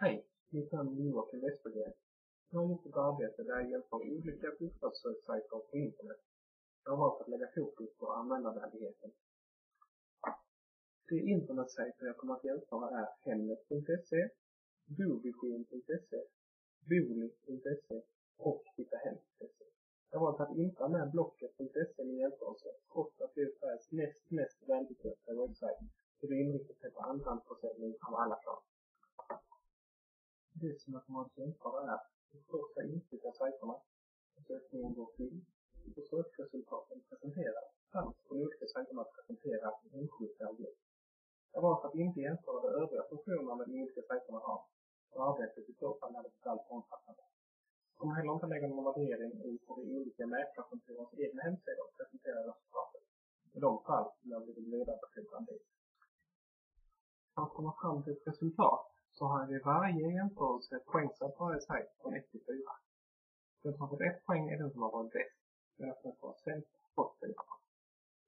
Hej, mitt namn är Joakim Westberg. Jag har gjort ett arbete där jag jämför olika bostadssöksajter på internet. Jag har valt att lägga fokus på användarvänligheten. De internetsajter jag kommer att jämföra är Hemnet.se, Bovision.se, Booli.se och Hittahem.se. Jag har valt att inte ha med Blocket.se i jämförelse, trots att det är Sveriges mest välbesökta webbsajt, så det inriktar sig på andrahandsförsäljning av alla slag. Det som jag kommer att jämföra är det första intryck av sajterna, sökningen går till, och sökresultaten presenteras, samt på de olika sajterna presenteras enskilda objekt. Jag har valt att inte jämföra de övriga funktionerna med de olika sajterna har, och arbetet i så fall är det allt omfattande. Jag kommer heller inte lägga någon värdering i på de olika mäklarkontorens egna hemsidor och presentera resultatet, i de fall jag vill ledarbeslutande dit. För att komma fram till ett resultat så har vi varje jämförelse poängsatt varje sajt från 1 till 4. Den som har fått 1 poäng är den som har varit bäst, medan den som har sämst fått 4 poäng.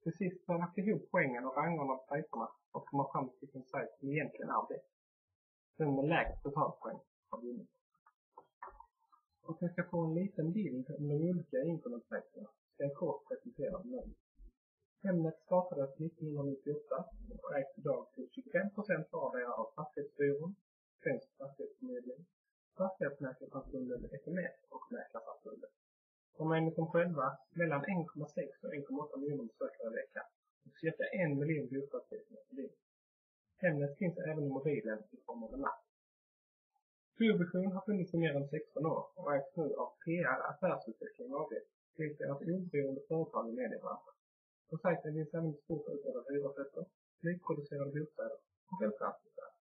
Till sist har jag lagt ihop poängen och rangerna på sajterna och komma fram till vilken sajt som egentligen är bäst. Den med lägst totalpoäng har vunnit. Och jag ska få en liten bild om de olika internetsajterna ska jag kort presentera dem nu. Hemnet startades 1998 och ägs idag till 25% vardera av Fastighetsbyrån, Svensk Fastighetsförmedling, Fastighetsmäklarsamfundet SMS och Mäklarsamfundet. De är enligt dem själva mellan 1,6 och 1,8 miljoner besökare i veckan och cirka 1 miljon bostadsrätter per dygn. Hemnet finns även i mobilen i form av en app. Bovision har funnits i mer än 16 år och ägs nu av PR Affärsutveckling AB, vilket är ett oberoende företag i mediebranschen. På sajten finns även ett stort utbud av hyresrätter, nyproducerade bostäder och välfärdsbostäder.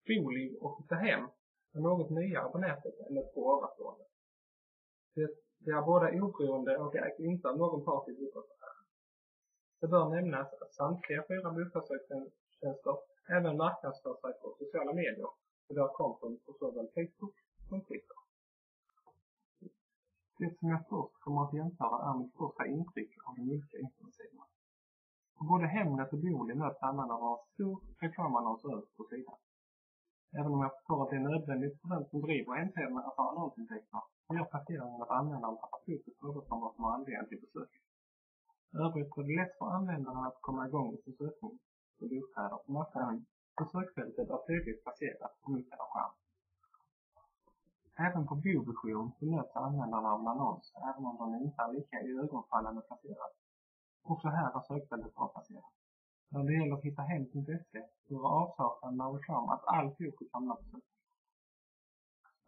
Booli och Hittahem är något nyare på nätet än de 2 ovanstående. De är båda oberoende och ägs inte av någon part i bostadsaffären. Det bör nämnas att samtliga 4 bostadssökningstjänster även marknadsför sig på sociala medier och de har konton på såväl Facebook som Twitter. Det som jag först kommer att jämföra är mitt första intryck av de olika internetsidorna. På både Hemnet och Booli möts användarna av stor reklamannons överst på sidan. Även om jag förstår att det är nödvändigt för den som driver hemsidan att ha annonsintäkter, så gör placeringen att användaren tappar fokus på något som vad som har anledning till besöket. Övrigt är det lätt för användaren att komma igång med sin sökning på bostäder på marknaden, och sökfältet är tydligt placerat på mitten av skärmen. Även på Bovision möts användarna av en annons, även om de inte är lika iögonfallande placerade. Också här är sökfältet bra placerat. När det gäller Hittahem.se gör avsaknaden av reklam att all fokus hamnar på sökfältet.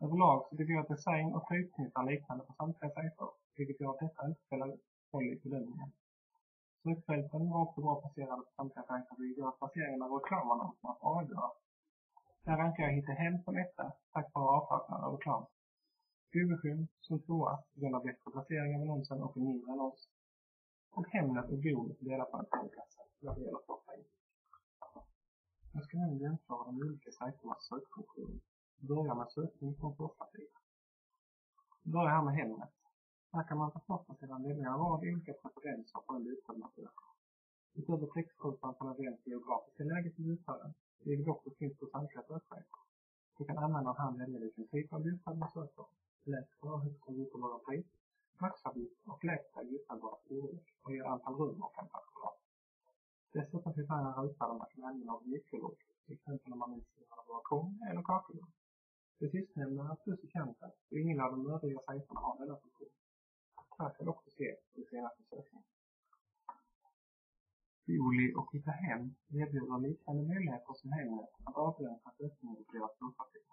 Överlag så tycker jag att design och typsnitt är liknande på samtliga sajter, vilket gör att detta inte spelar roll i bedömningen. Sökfälten var också bra placerade på samtliga sajter, vilket gör att placeringen av reklamannonserna får avgöra. Här rankar jag Hittahem som 1 tack vare avsaknad av reklam. Bovision som 2 på grund av bättre placering av annonsen och en mindre annons. Och Hemnet och Booli delar på en 3-plats när det gäller första intryck. Jag ska nu jämföra de olika sajternas sökfunktioner. Börja med sökning från första sidan. Börja här med Hemnet. Här kan man på första sidan välja en rad olika preferenser på en bostad man söker. Utöver textrutan kan man välja geografiska läget i bostaden, vilket också finns på samtliga sökfälten. Du kan använda här välja vilken typ av bostad man söker, lägsta och högsta godtagbara pris, maxavgift och lägsta godtagbara storlek och ger antal rum och antal kvadrat. Dessutom finns här en ruta där man kan använda av nyckelord, till exempel om man vill skriva balkong eller kakelrum. Det sistnämnda är plus i kanten och ingen av de övriga sajterna har denna funktion. Här kan du också se det senaste sökningen. Booli och Hittahem erbjuder liknande möjligheter som Hemnet att avgränsa sökningen till flera storpartier.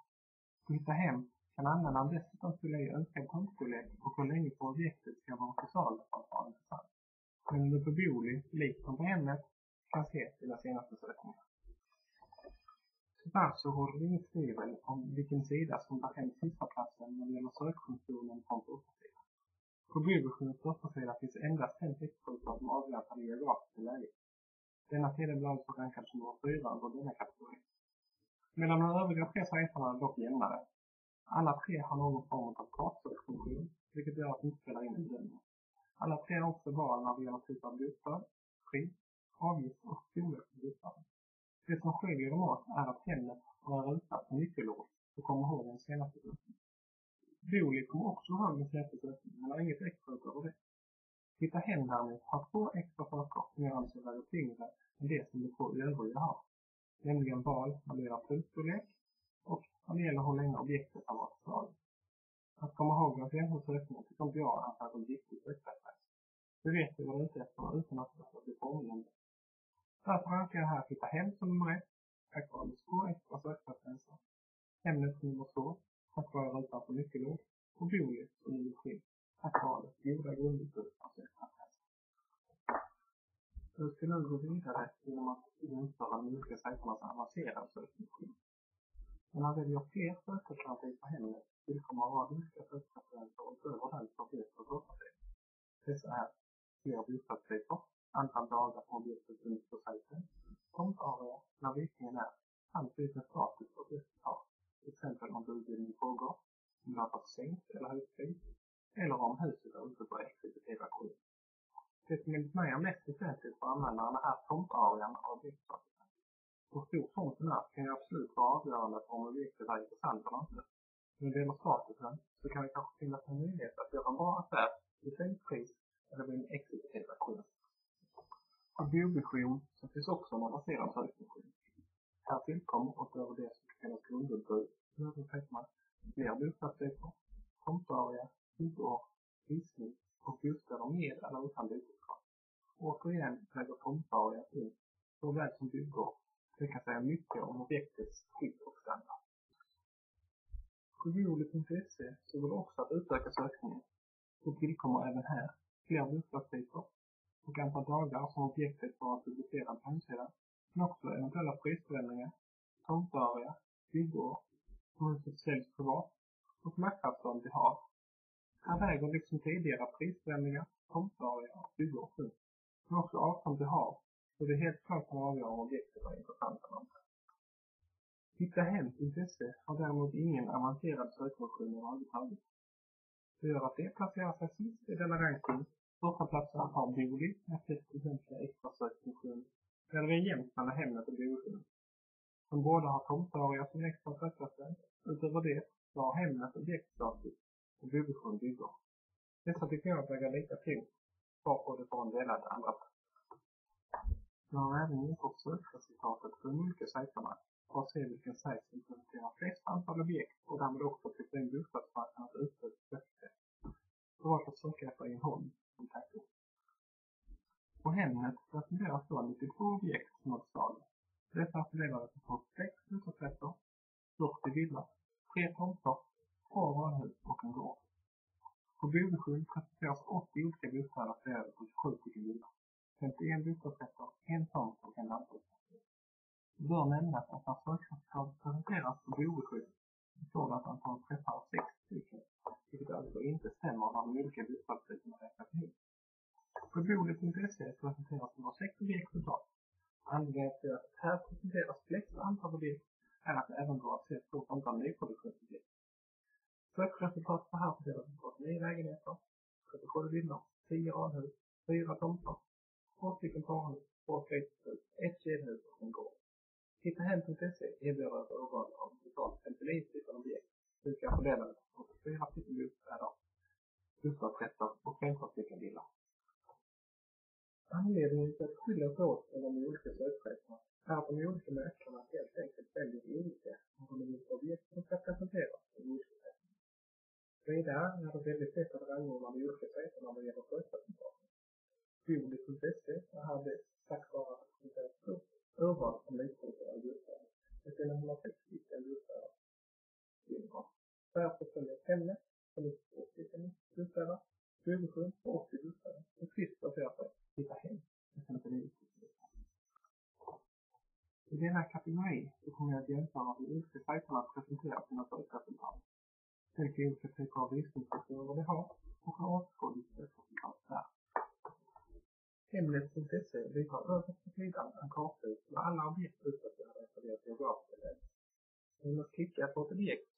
På Hittahem kan användaren dessutom fylla i önskad punktstorlek och hur länge på objektet ska vara till salu för att vara intressant. Men du på Booli, liksom på Hemnet, kan se dina senaste sökningar. Tyvärr så råder det inget tvivel om vilken sida som tar hem sista platsen när det gäller sökfunktionen från första sidan. På Bovisions första sida finns endast 5 textrutor som avgränsar det geografiska läget. Denna sida blir alltså rankad som nummer 4 under denna kategori. Medan de övriga 3 sajterna är dock jämnare. Alla 3 har någon form av kartsökfunktion, vilket gör att det inte spelar in i bedömningen. Alla 3 har också val när det gäller typ av bostad, pris, avgift och storlek på bostaden. Det som skiljer dem åt är att Hemnet har en ruta på nyckelord, så kom ihåg den senaste sökningen. Booli kommer också ihåg den senaste sökningen, men har inget extra utöver det. Hitta hem däremot har 2 extra saker som gör den så väger tyngre än det som de 2 övriga har. Nämligen val när det gäller punktstorlek och när det gäller hur länge objektet har varit slaget. Att komma ihåg den senaste sökningen tycker inte jag är särskilt viktigt sökreferens. Du vet vad du är ute efter utan att det blir påminnande. Därför rankar jag här att hitta hem som nummer 1, tack vare 2 extra sökreferenser. Ämnet nummer 2, tack vare rutan för nyckelord. Och Booli som nummer 3, tack vare goda grundutbud av sökreferenser. Du ska nu gå vidare genom att införa de olika sajternas avancerade sökfunktion. När man väljer fler sökalternativ på hemmet tillkommer en rad olika sökreferenser utöver den som vet för sökreferenser. Dessa är fler bostadstyper, antal dagar på objektet finns på sajten, tomtarea, när vikningen är, samt vilken status objektet har. Till exempel om budgivning pågår, om det har varit sänkt eller höjt, eller om huset är ute på exekutiva kurs. Det som enligt mig är mest väsentligt för användarna är tomtarean av objektstatusen. Hur stor tomten är kan ju absolut vara avgörande för om objektet är intressant eller inte. När det gäller statusen så kan det kanske finnas en möjlighet att göra en bra affär i sänkt pris eller vid en exekutiva kurs. I biovision så finns också en avancerad sökfunktion. Här tillkommer utöver det som kan kallas grundutbud, fler bostadstyper, tomtarea, byggår, visning och bostäder med eller utan byteskrav. Återigen lägger tomtarea in såväl som byggår. Det kan säga mycket om objektets skick och standard. På Booli.se så går det också att utöka sökningen. Det tillkommer även här fler bostadstyper och antal dagar som objektet var publicerat på hemsidan, men också eventuella prisförändringar, tomtarea, byggår, hur huset säljs privat och marknadsföring vi har. Här väger liksom tidigare prisförändringar, tomtarea och byggår upp, men också avstånd vi har, så det är helt klart att avgöra om objektet är intressant eller inte. Hitta hem.se har däremot ingen avancerad sökfunktion överhuvudtaget. Det gör att det placerar sig sist i denna ranking. Första platsen har Booli med 60% extra sökfunktion, där det är jämnt mellan Hemnet och Booli. De båda har tomtarea som extra sökreferens. Utöver det så har Hemnet objektstatus och Booli bygger. Dessa tycker jag väger lika tungt, varför det får en delad andra plats. Jag har även infört sökresultatet för de olika sajterna för att se vilken sajt som presenterar flest antal objekt och därmed också flytta in bostadsmarknadens utbud bättre. För att söka efter innehåll som tackor. På Hemnet presenteras då 92 objekt som är beslagna. Dessa är fördelade på 6 bostadsrätter, 40 villor, 3 tomter, 2 radhus och en gård. På Booli presenteras 80 olika bostäder fördelade på 27 stycken villor, 51 bostadsrätter, 1 tomt och en lantbruksfastighet. Det bör nämnas att när sökresultatet presenteras på Booli står det att antalet träffar 6 stycken, vilket alltså inte stämmer när de olika bostadstyperna räknas ihop. På Booli.se presenteras det 6 objekt totalt. Anledningen till att här presenteras flest antal objekt är att det även går att se ett stort antal nyproduktionsobjekt. Sökresultatet här fördelas på 9 lägenheter, 37 villor, 10 radhus, 4 tomter, 2 stycken parhus, 2 fritidshus, 1 kedjehus och en gård. Hitta hem.se erbjuder ett urval av totalt 59 stycken objekt, vilka är fördelade på 4 stycken bostäder, bostadsrätter och 15 stycken villor. Anledningen till att skilja sig åt mellan de olika sökcheferna är att de olika mäklarna helt enkelt väljer olika om de olika objekt som ska presenteras på de olika sätten. Vidare är det väldigt lätt att rangordna de olika sajterna vad gäller sökresultaten. Booli.se är här bäst tack vare att det är ett stort urval som nyproducerade bostäder. Det är 160 stycken bostäder. Därför följer Hemnet som är 2 stycken bostäder, Booli på 80 bostäder och sist baserar sig Hitta hem. I denna kategori så kommer jag att jämföra hur olika sajterna presenterar sina sökresultat. Vilka olika typer av visningsfunktioner de har och hur återkommande sökresultat är. Hemnet.se visar överst på sidan en karta med alla objekt utplacerade efter deras geografiska läge. Genom att klicka på ett objekt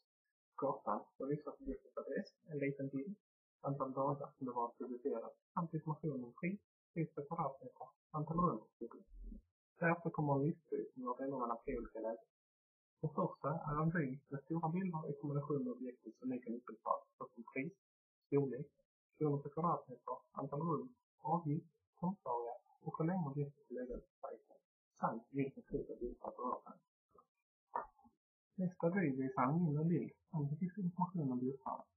på kartan så visar objektets adress, en liten bild, antal dagar som det var publicerat samt information om pris per kvadratmeter, antal rum och storlek. Därför kommer en listbildning av denna mellan tre olika lägen. Det första är en vy med stora bilder i kombination med objektets unika nyckeltal såsom pris, storlek, kronor per kvadratmeter, antal rum, avgift, tomtarea och hur länge objektet lägger på sajten samt vilken typ av bildskap rör sig. Nästa vy visar en mindre bild samt viss information om bildskapet.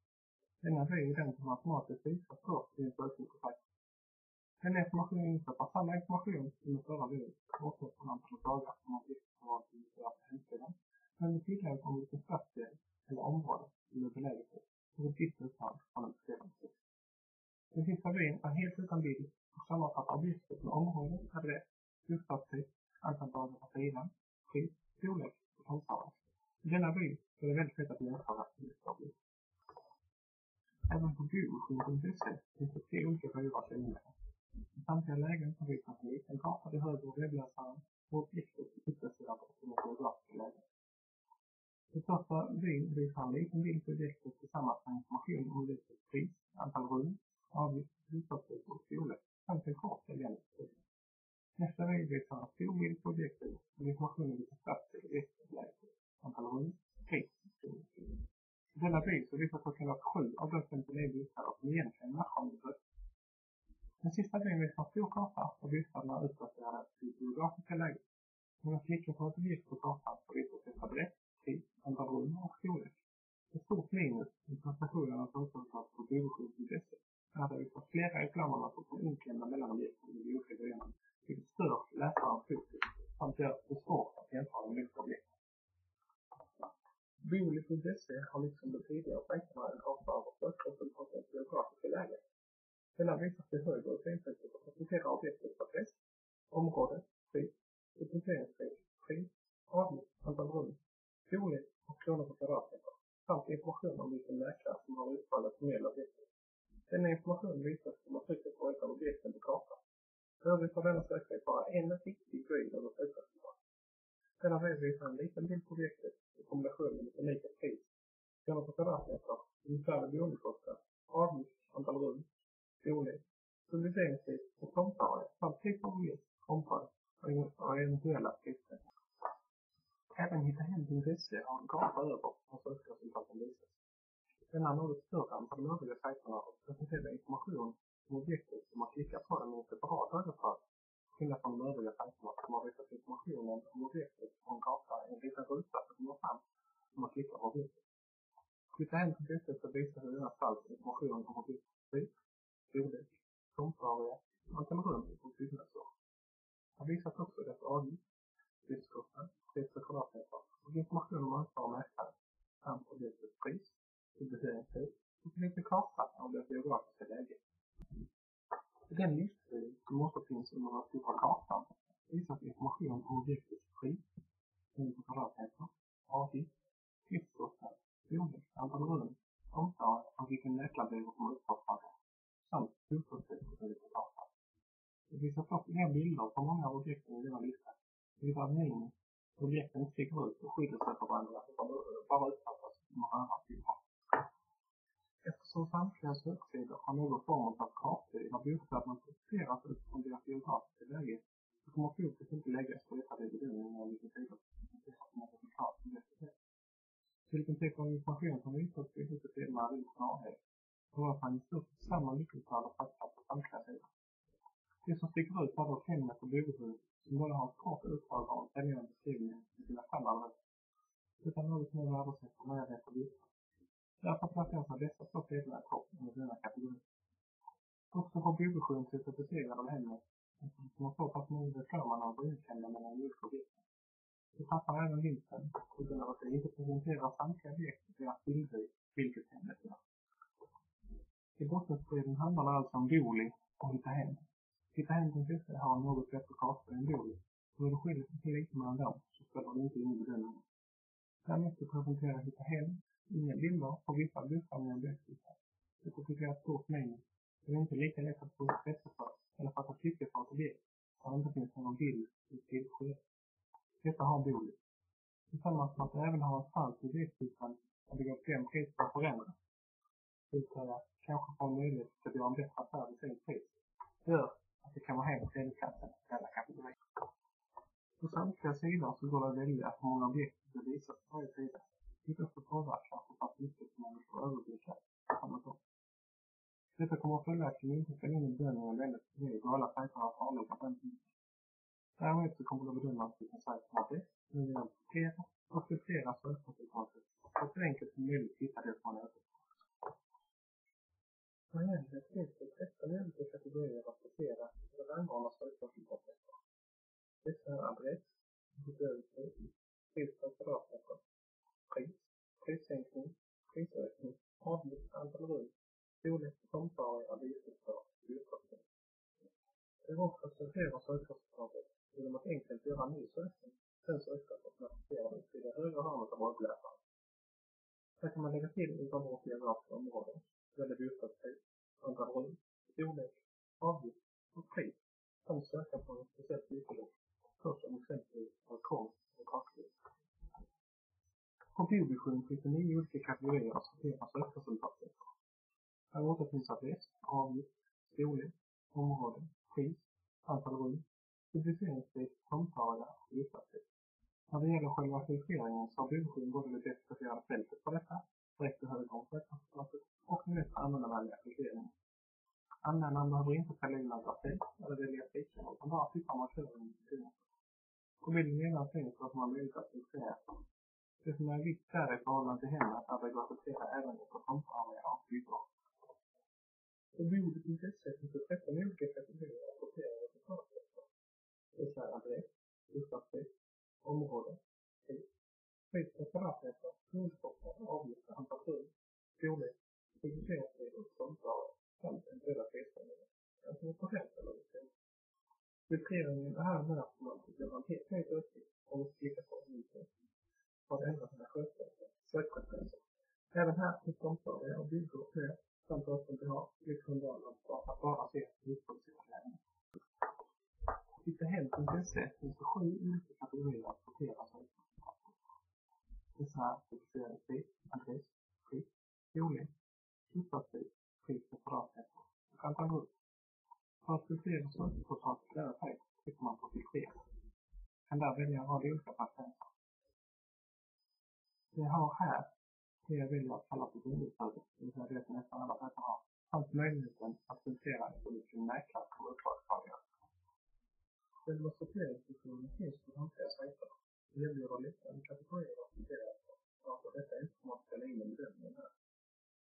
Denna vy är den som automatiskt visar först vid en sökning på sajten. Den informationen insätter samma information som den förra vyn, bortsett från antalet dagar som objektet har varit initierat på hemsidan, men med tillägg om vilken stadsdel eller område som är beläget på och ett visst utfall från en bestämd text. Den sista vyn är helt utan bild och sammanfattar objektet med område, adress, bostadstyp, antal dagar på sidan, pris, storlek och tomtarea. I denna vy är det väldigt lätt att jämföra bildskapet. Även på google.se finns det 3 olika vyar att välja. I samtliga lägen har visat en liten karta till höger och webbläsaren och objektet uppdaterat på sina geografiska lägen. Det första vyn visar en liten bild på objektet tillsammans med information om objektets pris, antal rum, avgift, bostadstyp och storlek samt en kort lägenhetsbeskrivning. Nästa vy visar en stor bild på objektet med information om vilken stadsdel objektet är beläget på, antal rum, pris och storlek. I denna vy så visar totalt 7 av de 59 bostäder som egentligen matchar med det. Den sista vyn visar en stor karta och bostäderna är uppdaterade till geografiska läget. När man klickar på ett objekt på kartan så visar det adress, pris, antal rum och storlek. Ett stort minus i prestationen av företagslag på google.se är att det visar flera reklamerna som kan inklämda mellan objekten i de olika vyarna, vilket stör läsarens fokus samt gör det svårt att jämföra med olika objekt. Booli.se har liksom de tidigare sajterna en karta över sökresultatens geografiska läge. Denna visar till höger i synfältet och presenterar objektets adress, område, pris, utvärderingstid, pris, avgift, antal rum, storlek och kronor per kvadratmeter samt information om vilken mäklare som har utfallet som gäller objektet. Denna information visas om man trycker på ett av objekten på kartan. Övrigt har denna sökning bara en viktig grad över sökresultat. Denna vy visar en liten bild på objektet i kombination med unika pris, kronor per kvadratmeter, ungefärlig boendekostnad, avgift, antal rum, storlek, publiceringstid och tomtarea samt typ av objekt, omfall och eventuella prissättningar. Även hittahem.se har en karta över och sökresultaten visas. Denna något större än på de övriga sajterna och presenterar information om objektet som man klickar på den i en separat överfall, skillnad från de övriga sajterna som har visat informationen om objektet på en karta i en liten ruta som kommer fram när man klickar på objektet. Hittahem.se så visar det denna fall information om objektets pris, storlek, tomtarea, antal rum och byggnadsår. Här visas också dess avgift, driftskostnad, pris per kvadratmeter och information om ansvar och mäklare samt objektets pris, publiceringstid och en liten karta av det geografiska läget. I den liststil som återfinns under den stora kartan visas information om objektets pris, kronor per kvadratmeter, avgift, driftskostnad, storlek, antal rum, tomtarea och vilken mäklarbyrå som utför samt bostadstyp på den kartan. Det visar först inga bilder på många av objekten i denna lista. Det visar att minus objekten sticker ut och skiljer sig från varandra utan bara uppfattas som röra bilder. Eftersom samtliga söksidor har någon form av kartor där bostäderna produceras utifrån deras geografiska läge så kommer fokus inte läggas på detta vid bedömningen av vilken typ av resultat som bäst är. Vilken typ av information som visas vid huvudsidorna är inte närhet. Det rör sig i stort sett samma nyckeltal och fakta på samtliga sidor. Det som sticker ut är dock hemmet och bohus som bara har ett kort utdrag av en beskrivning med sina standardrätt. Utan något mer värdesätt och närhet och bostad. Därför placerar sig dessa två sidorna i topp under denna kategori. Också har bohussion certifierad av hemmet eftersom man får pass många reklamerna och inkända mellan olika objekt. Det passar även vinsten på grund av att det inte presenterar samtliga objekt i deras bildvy, vilket hemmet gör. I bottenstriden handlar det alltså om Booli och Hittahem. Hittahem.se har en något bättre karta än Booli. Då det skiljer sig lite mellan dem så spelar det inte in i bedömningen. Därmed så presenterar Hittahem inga bilder på vissa bostäder och objektyper. Det tycker jag är ett stort minus. Det är inte lika lätt att få intresse för eller fatta tycke för ett objekt där det inte finns någon bild i tillsked. Detta har Booli. Tillsammans med att det även har en falsk idétypen där det går 5 pris på att förändra. Det vill säga kanske få en möjlighet att göra en bättre affär i sin pris. Det gör att det kan vara helt tredjeklassen i alla kategorier. På samtliga sidor så går det att välja hur många objekt det visas på varje sida. Vilket också påverkar hur pass mycket man vill få överblicka samma gång. Detta kommer följaktligen inte ställa in i bedömningen väldigt väg och alla sajter har farliga på den tiden. Därmed så kommer det bedömas vilken sajt som är bäst, när vi rapporterar och filtrerar sökresultatet och så enkelt som möjligt hitta det från nätet. Vad händer finns det 13 olika kategorier att sortera och rangordna sökresultatet. Dessa är adress, bedömning, pris per kvadratmeter, pris, prissänkning, prisökning, avgift, antal rum, storlek på tomtarea, visningsdag, djurkostnad. Det går också att sortera sökresultatet genom att enkelt göra en ny sökning. Sen söka på att rapportera ut i det högra hörnet av webbläsaren. Här kan man lägga till utan vårt geografiska område, välja bostadspris, antal rum, storlek, avgift och pris, samt söka på en speciellt byggord, såsom exempelvis balkong och kakel. På biovision finns det 9 olika kategorier att sortera sökresultatet. Här återfinns adress, avgift, storlek, område, pris, antal rum, publiceringstid, tomtarea och bostadspris. När det gäller själva filtreringen så har biovision både det bäst placerade fältet på detta, direkt till höger om sökresultatet och den mest användarvänliga filtreringen. Användaren behöver inte fälla in några fält eller välja flickar utan bara flytta markören i filmen. På bilden nedan finns det att man möjlighet att filtrera. Det som är viktigt där i förhållande till hemmet är att det går att filtrera även på tomtarea och byggor. På biovision.se finns det 13 olika kategorier att sortera resultatet. Det är adress, bostadspris, område, pris, pris per kvadratmeter, hundkostnad, avgifter, antal rum, storlek, publiceringstid och tomtarea samt eventuella prisförändringar. Antingen på hänt eller bestämt. Filtreringen är här med att man gör en helt uppgift om att klicka på en ny sökning. För att ändra sina sökpreferenser. Även här finns tomtarea och byggor med samt att vi har liksom att bara se utproducerade lägen. Titta hem.se finns det 7 olika kategorier att sortera sökresultatet. Dessa är publiceringstid, adress, pris, storlek, bostadspris, pris per kvadratmeter och antal rum. För att filtrera sökresultatet lära sig trycker man på filtrera. Kan där välja en rad olika preferenser. Det har här det jag väljer att kalla för grunduppdraget, det vill säga det som nästan alla sajter har, samt möjligheten att filtrera efter vilken mäklare som uppdragsfrågar. Själva sorteringsfunktionen finns på samtliga sajter. Det erbjuder liknande kategorier att filtrera efter, varför detta inte kommer att ställa in en bedömning här.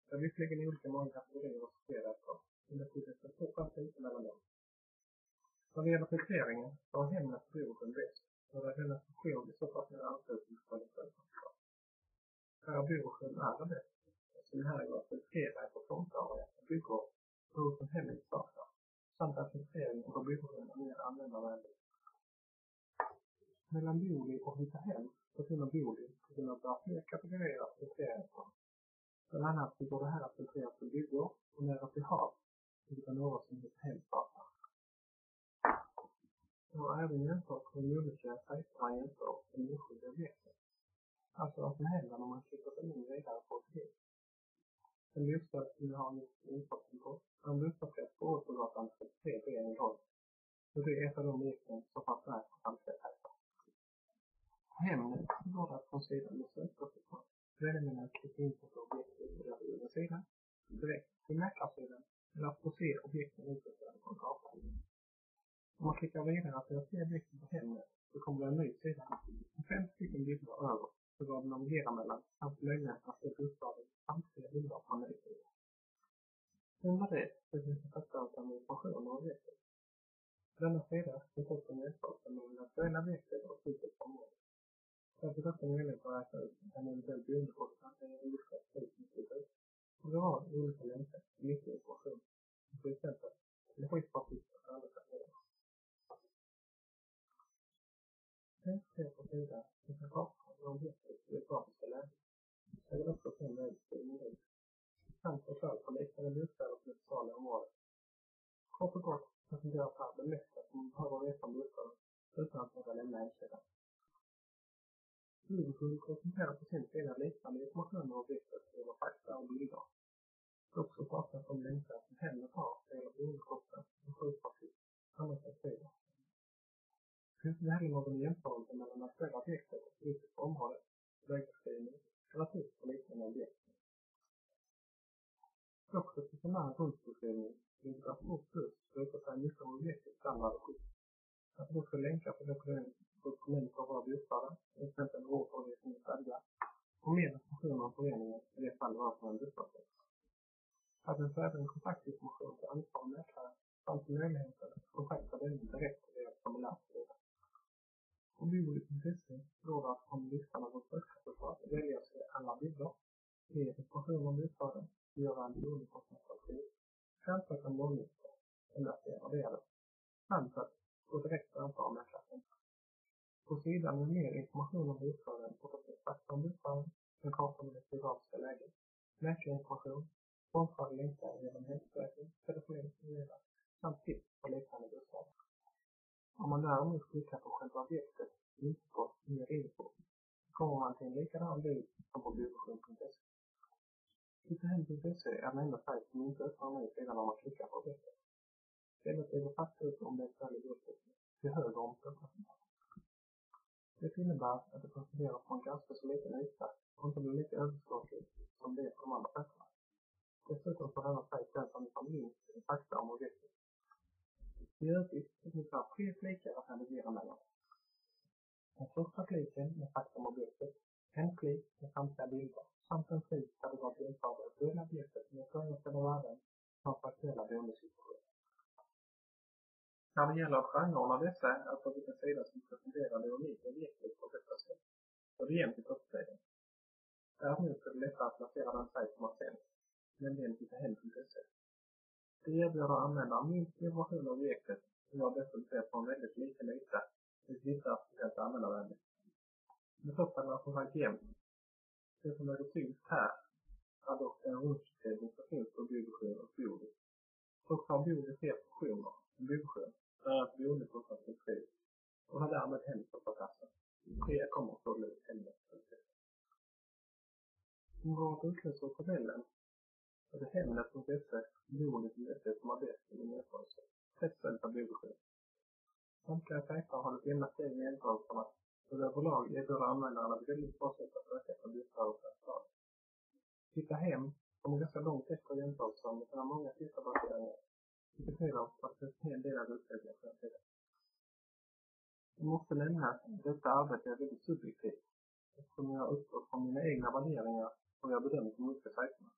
Det är visserligen olika många kategorier att sortera efter, men det finns ett stort framtid mellan dem. När det gäller filtreringen så har hemmet behoven bäst, och det är denna funktion i så pass med anslutningskvalitetsansvar. Här biovision är det bäst, så det här går att filtrera efter tomtarea och byggor behov som hemmet saknar, samt att filtreringen på biovision är mer användarvänlig. Mellan Bioli och Hitta Hem så finner Bioli på grund av att det har fler kategorier att filtrera efter. Bland annat så går det här att filtrera på byggor och nära till hav, vilket är något som Hitta Hem saknar. Jag har även jämfört på de olika sajterna jämför de enskilda objekten. Alltså vad som händer när man klickar sig in vidare på ett hus. En bostad som jag har nytt infarten på är en bostadsrätt på Återgatan 33B i Ängelholm. Och det är ett av de objekten som fanns med på samtliga sajter. På Hemnet går det att från sidan med sökresultat välja att klicka in på objektet på den sidan, direkt till mäklarsidan eller att få se objekten utvecklade på en karta. Om man klickar vidare till att se objekten på Hemnet så kommer det en ny sida med 5 stycken bilder över så vad de navigerar mellan samt möjligheten att sätta uppdraget samtliga bilder på en ny sida. Under det finns det faktiskt med information om objektet. Denna sida finns också en jämförelse mellan aktuella objektet och typet på området. Därför är det möjligt att räkna ut en eventuell boendekostnad i olika prisinstitut och det har olika länkar och mycket information, till exempel energispårtips och andra faktorer. Tänk se på sidan som kan karta om objektets geografiska läge. Jag vill också se en väg till inrikt. Samt förslag på liknande bostäder på det sociala området. Kort och gott presenteras här det mesta som man behöver veta om bostaden utan att behöva lämna hemsidan. Biovision koncentrerar på sin sida liknande information om objektet genom fakta och bilder. Det också saknas de länkar som Hemnet har vad gäller boendekostnad, energispårtips och andra faktorer. finns det heller någon jämförelse mellan aktuella objekter och politiska området, vägbeskrivning, eller tips på liknande objekt. Också till sån här grundbeskrivning ligger ett stort plus för sig mycket om objektets standard och skick. Att då ska länka på dokument av våra bostad, till exempel rådförvisning i stadgar, och mer information om föreningen i det fall det var från en bostadsrätt. Här finns även kontaktinformation till ansvarig mäklare samt möjligheten att kontakta den direkt via ett formulär. På bolig.se går det att från listan av sökresultat välja sig alla bilder, ge information om bostaden, göra en boendekostnadskalkyl, ansöka om lånelista, endast göra det, samt att gå direkt till ansvarig mäklare. På sidan med mer information om bostaden och att fakta om bostaden, en karta med det geografiska läget, mäklarinformation, sponsrade länkar genom hemsökning, telefoni m.m. samt tips på liknande bostäder. Om man däremot klickar på själva objektet, inte på mer info, kommer man till en likadan bild som på boversion.se. Hittahem.se är den enda sajt som inte öppnar nu sedan om man klickar på objektet. Stället lägger fast ut om det är objektet till höger om sökresultatet. Det innebär att det presenteras på en ganska så liten yta och inte blir lika överskådligt som det är på de andra sajterna. Dessutom får denna sajt den som får minst fakta om objektet. I övrigt finns det 3 flikar att navigera mellan. Den första fliken med fakta om objektet, en flik med samtliga bilder samt en flik där det går att jämföra det aktuella objektet med förutsedda värden samt aktuella boendesituationer. När det gäller att rangordna dessa är på vilken sida som presenterar det unika objektet på bästa sätt. Och det jämt i toppsidan. Däremot är det lättare att placera den sajt som har sämst, nämligen Hittahem.se. Det erbjuder användaren minst information om objektet som har dessutom på en väldigt liten yta, vilket inte är speciellt användarvänligt. Metoden är som sagt jämnt. Det som är tyngst här är dock en rundsystem som finns på byggversion och bolig. Dock har bolig 3 funktioner, en byggversion, där ett boendekostnadskalkyl och har därmed hemskt på kassan. 3 kommer således Hemnet.se. Om går att utlösa tabellen så det Hemnet.se bolig.se som har bäst i jämförelse. Testfällt av byggversion. Samtliga sajter har ett jämna steg med jämförelserna och överlag erbjuder användarna ett väldigt bra sätt att söka på bostäder och företag. Hittahem kommer ganska långt efter jämförelser med sina många titarbaseringar, vilket betyder att det finns en hel del av utvecklingen för tiden. Jag måste nämna att detta arbete är väldigt subjektivt eftersom jag har utgått från mina egna värderingar och jag bedömer de olika sajterna.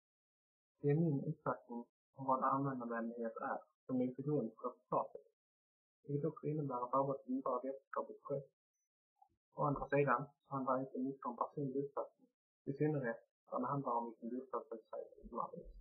Det är min uppfattning om vad användarvänlighet är som ligger till grund för resultatet, vilket också innebär att arbetet inte bara vetenskapligt skött. Å andra sidan så handlar det inte mycket om personlig uppfattning, i synnerhet när det handlar om vilken bostadsrättssajt som arbetar.